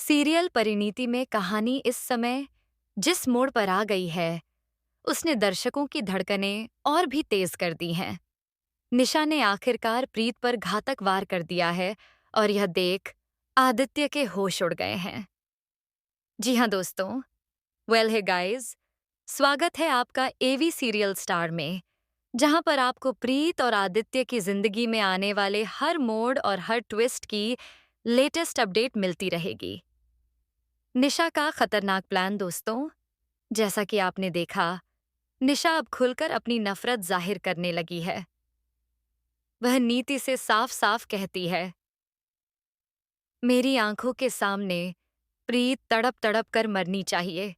Serial Parineeti में कहानी इस समय जिस मोड़ पर आ गई है, उसने दर्शकों की धड़कनें और भी तेज कर दी हैं। निशा ने आखिरकार प्रीत पर घातक वार कर दिया है और यह देख आदित्य के होश उड़ गए हैं। जी हाँ दोस्तों, वेल है गाइस, स्वागत है आपका एवी सीरियल स्टार में, जहां पर आपको प्रीत और आदित्य की जिंदगी में आने वाले हर मोड़ और हर ट्विस्ट की लेटेस्ट अपडेट मिलती रहेगी। निशा का खतरनाक प्लान दोस्तों, जैसा कि आपने देखा, निशा अब खुलकर अपनी नफरत जाहिर करने लगी है। वह नीति से साफ-साफ कहती है, मेरी आंखों के सामने प्रीत तड़प-तड़प कर मरनी चाहिए।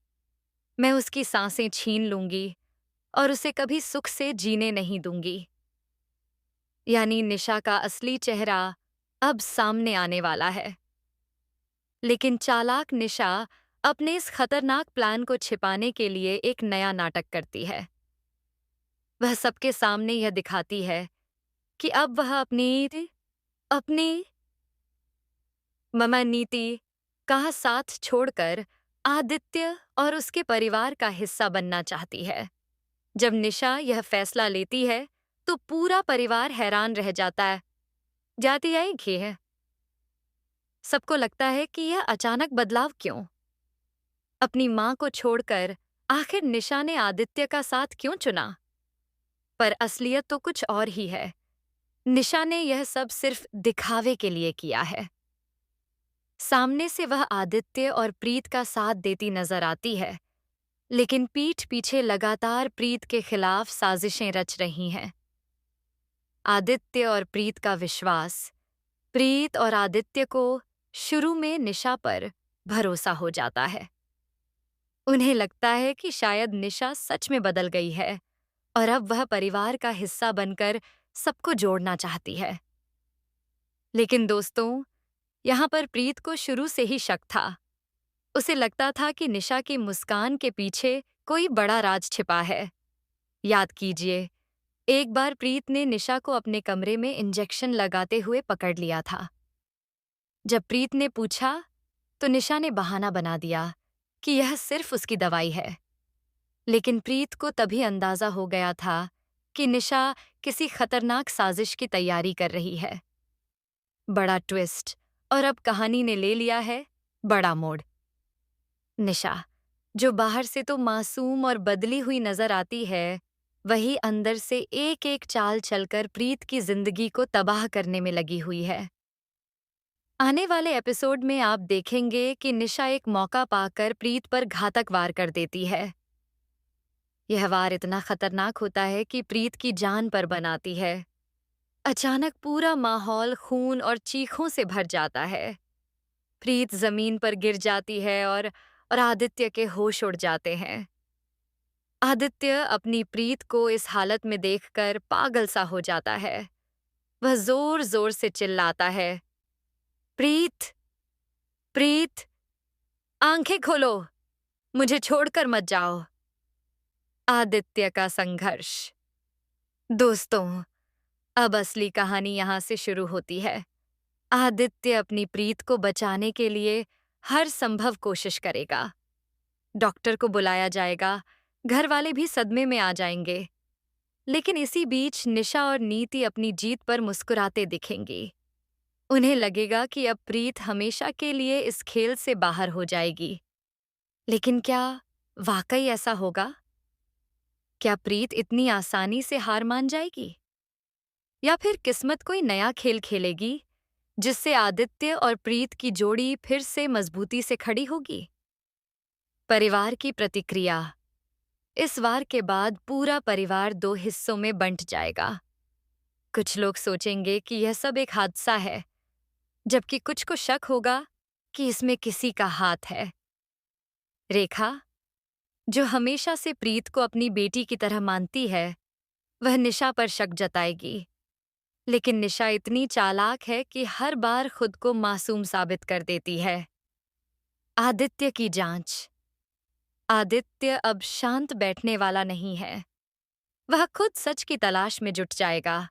मैं उसकी सांसें छीन लूंगी और उसे कभी सुख से जीने नहीं दूंगी। यानी निशा का असली चेहरा अब सामने आने वाला है। लेकिन चालाक निशा अपने इस खतरनाक प्लान को छिपाने के लिए एक नया नाटक करती है। वह सबके सामने यह दिखाती है कि अब वह अपनी ममा नीति का साथ छोड़कर आदित्य और उसके परिवार का हिस्सा बनना चाहती है। जब निशा यह फैसला लेती है, तो पूरा परिवार हैरान रह जाता है। जाती आई है। सबको लगता है कि यह अचानक बदलाव क्यों? अपनी मां को छोड़कर आखिर निशा ने आदित्य का साथ क्यों चुना? पर असलियत तो कुछ और ही है। निशा ने यह सब सिर्फ दिखावे के लिए किया है। सामने से वह आदित्य और प्रीत का साथ देती नजर आती है, लेकिन पीठ पीछे लगातार प्रीत के खिलाफ साजिशें रच रही हैं। आदित्य और प्रीत का विश्वास, प्रीत और आदित्य को शुरू में निशा पर भरोसा हो जाता है। उन्हें लगता है कि शायद निशा सच में बदल गई है और अब वह परिवार का हिस्सा बनकर सबको जोड़ना चाहती है। लेकिन दोस्तों, यहाँ पर प्रीत को शुरू से ही शक था। उसे लगता था कि निशा की मुस्कान के पीछे कोई बड़ा राज छिपा है। याद कीजिए, एक बार प्रीत ने निशा को अपने कमरे में इंजेक्शन लगाते हुए पकड़ लिया था। जब प्रीत ने पूछा, तो निशा ने बहाना बना दिया कि यह सिर्फ उसकी दवाई है। लेकिन प्रीत को तभी अंदाजा हो गया था कि निशा किसी खतरनाक साजिश की तैयारी कर रही है। बड़ा ट्विस्ट, और अब कहानी ने ले लिया है बड़ा मोड़। निशा, जो बाहर से तो मासूम और बदली हुई नजर आती है, वही अंदर से एक-एक चाल चलकर प्रीत की जिंदगी को तबाह करने में लगी हुई है। आने वाले एपिसोड में आप देखेंगे कि निशा एक मौका पाकर प्रीत पर घातक वार कर देती है। यह वार इतना खतरनाक होता है कि प्रीत की जान पर बनाती है। अचानक पूरा माहौल खून और चीखों से भर जाता है। प्रीत जमीन पर गिर जाती है और आदित्य के होश उड़ जाते हैं। आदित्य अपनी प्रीत को इस हालत में देखकर पागल सा हो जाता है। वह जोर जोर से चिल्लाता है, प्रीत, प्रीत, आंखें खोलो, मुझे छोड़कर मत जाओ। आदित्य का संघर्ष। दोस्तों, अब असली कहानी यहाँ से शुरू होती है। आदित्य अपनी प्रीत को बचाने के लिए हर संभव कोशिश करेगा। डॉक्टर को बुलाया जाएगा, घर वाले भी सदमे में आ जाएंगे। लेकिन इसी बीच निशा और नीति अपनी जीत पर मुस्कुराते दिखेंगी। उन्हें लगेगा कि अब प्रीत हमेशा के लिए इस खेल से बाहर हो जाएगी। लेकिन क्या वाकई ऐसा होगा? क्या प्रीत इतनी आसानी से हार मान जाएगी? या फिर किस्मत कोई नया खेल खेलेगी, जिससे आदित्य और प्रीत की जोड़ी फिर से मजबूती से खड़ी होगी? परिवार की प्रतिक्रिया। इस वार के बाद पूरा परिवार दो हिस्सों में बंट जाएगा। कुछ लोग सोचेंगे कि यह सब एक हादसा है, जबकि कुछ को शक होगा कि इसमें किसी का हाथ है। रेखा, जो हमेशा से प्रीत को अपनी बेटी की तरह मानती है, वह निशा पर शक जताएगी। लेकिन निशा इतनी चालाक है कि हर बार खुद को मासूम साबित कर देती है। आदित्य की जांच। आदित्य अब शांत बैठने वाला नहीं है। वह खुद सच की तलाश में जुट जाएगा।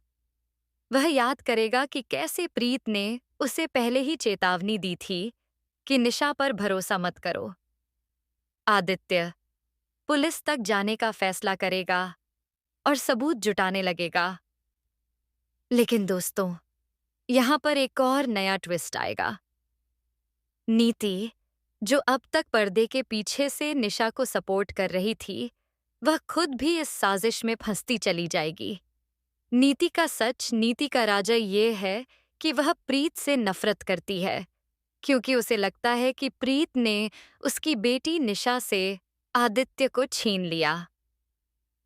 वह याद करेगा कि कैसे प्रीत ने उसे पहले ही चेतावनी दी थी कि निशा पर भरोसा मत करो। आदित्य पुलिस तक जाने का फैसला करेगा और सबूत जुटाने लगेगा। लेकिन दोस्तों, यहाँ पर एक और नया ट्विस्ट आएगा। नीति, जो अब तक पर्दे के पीछे से निशा को सपोर्ट कर रही थी, वह खुद भी इस साजिश में फंसती चली जाएगी। नीति का सच, नीति का राजा ये है कि वह प्रीत से नफरत करती है, क्योंकि उसे लगता है कि प्रीत ने उसकी बेटी निशा से आदित्य को छीन लिया।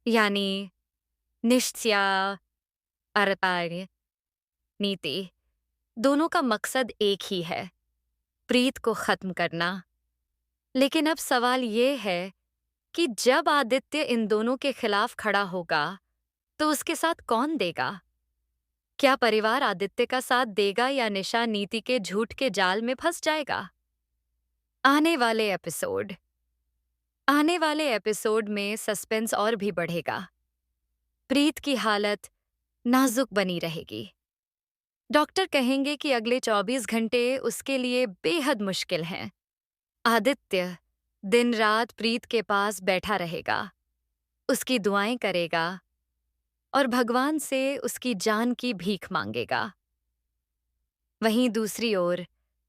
यानी निश्चया, अरपार्य, नीति, दोनों का मकसद एक ही है, प्रीत को खत्म करना। लेकिन अब सवाल ये है कि जब आदित्य इन दोनों के खिलाफ खड़ा होगा, तो उसके साथ कौन देगा? क्या परिवार आदित्य का साथ देगा या निशा नीति के झूठ के जाल में फंस जाएगा? आने वाले एपिसोड आने वाले एपिसोड में सस्पेंस और भी बढ़ेगा। प्रीत की हालत नाजुक बनी रहेगी। डॉक्टर कहेंगे कि अगले 24 घंटे उसके लिए बेहद मुश्किल हैं। आदित्य दिन रात प्रीत के पास बैठा रहेगा, उसकी दुआएं करेगा और भगवान से उसकी जान की भीख मांगेगा। वहीं दूसरी ओर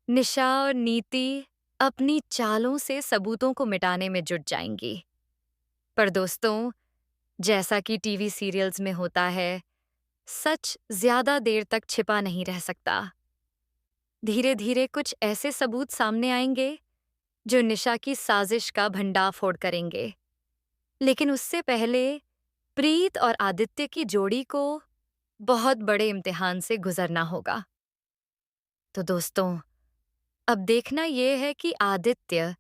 निशा और नीति अपनी चालों से सबूतों को मिटाने में जुट जाएंगी। पर दोस्तों, जैसा कि टीवी सीरियल्स में होता है, सच ज्यादा देर तक छिपा नहीं रह सकता। धीरे धीरे कुछ ऐसे सबूत सामने आएंगे जो निशा की साजिश का भंडाफोड़ करेंगे। लेकिन उससे पहले प्रीत और आदित्य की जोड़ी को बहुत बड़े इम्तिहान से गुजरना होगा। तो दोस्तों, अब देखना यह है कि आदित्य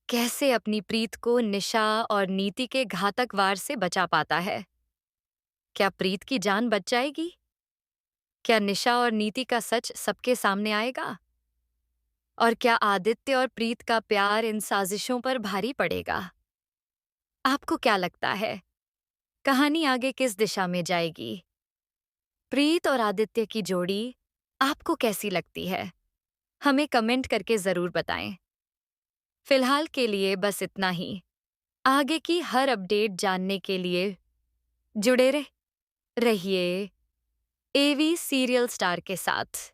कैसे अपनी प्रीत को निशा और नीति के घातक वार से बचा पाता है। क्या प्रीत की जान बच जाएगी? क्या निशा और नीति का सच सबके सामने आएगा? और क्या आदित्य और प्रीत का प्यार इन साजिशों पर भारी पड़ेगा? आपको क्या लगता है? कहानी आगे किस दिशा में जाएगी? प्रीत और आदित्य की जोड़ी आपको कैसी लगती है? हमें कमेंट करके जरूर बताएं। फिलहाल के लिए बस इतना ही। आगे की हर अपडेट जानने के लिए जुड़े रहिए एवी सीरियल स्टार के साथ।